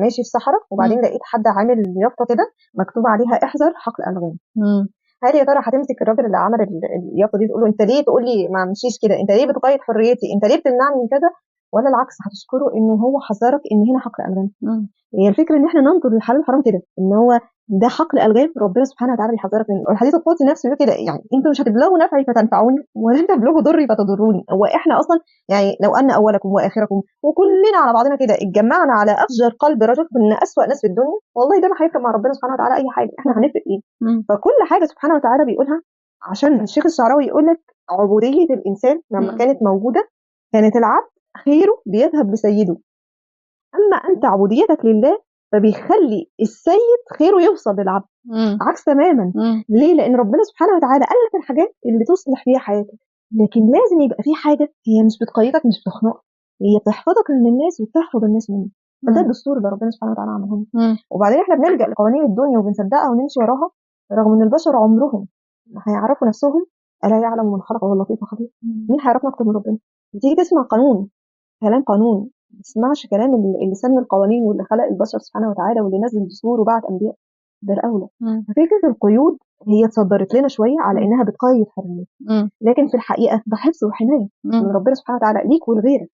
ماشي في صحراء وبعدين لقيت حد عامل يافطه كده مكتوب عليها احذر حقل الغام. هل يا ترى هتمسك الراجل اللي عمل اليافطه دي تقول له انت ليه تقول لي ما امشيش كده، انت ليه بتقيد حريتي، انت ليه بتمنعني من كذا، ولا العكس هتشكره انه هو حذرك ان هنا حقل الغام؟ هي الفكره ان احنا ننظر للحلال والحرام كده، ان هو ده حقل الغام ربنا سبحانه وتعالى بيحذرك منه. الحديث القدسي نفسه بيقول كده، يعني انتوا مش هتبلغوا نفعي فتنفعوني ولن تبلغوا ضري فتضروني. هو احنا اصلا يعني لو ان اولكم واخركم وكلنا على بعضنا كده اتجمعنا على افجر قلب رجل كنا اسوأ ناس في الدنيا، والله ده ما هيفرق مع ربنا سبحانه وتعالى اي حاجه، احنا هنفرق ايه؟ فكل حاجه سبحانه وتعالى بيقولها. عشان الشيخ الشعراوي يقول لك عبوديه الانسان لما كانت موجوده كانت العبد خيره بيذهب لسيده، اما انت عبوديتك لله فبيخلي السيد خيره يوصل للعبد. عكس تماما. ليه؟ لان ربنا سبحانه وتعالى قال لك الحاجات اللي تصلح فيها حياتك، لكن لازم يبقى في حاجه هي مش بتقيدك مش بتخنقك، هي بتحفظك من الناس وتحفظ الناس منك. فده الدستور اللي ربنا سبحانه وتعالى عمله. وبعدين احنا بنلجأ لقوانين الدنيا وبنصدقها ونمشي وراها، رغم ان البشر عمرهم ما هيعرفوا نفسهم. الا يعلم من خلق وهو اللطيف الخبير. مين هيعرفنا اكتر من ربنا؟ تيجي تسمع قانون، كلام قانون، ما تسمعش كلام اللي سن القوانين واللي خلق البشر سبحانه وتعالى واللي نزل الدستور وبعت انبياء. ده الاولى. ففكره القيود هي اتصدرت لنا شويه على انها بتقيد حريه، لكن في الحقيقه ده حفظ وحمايه من ربنا سبحانه وتعالى ليك ولغيرك.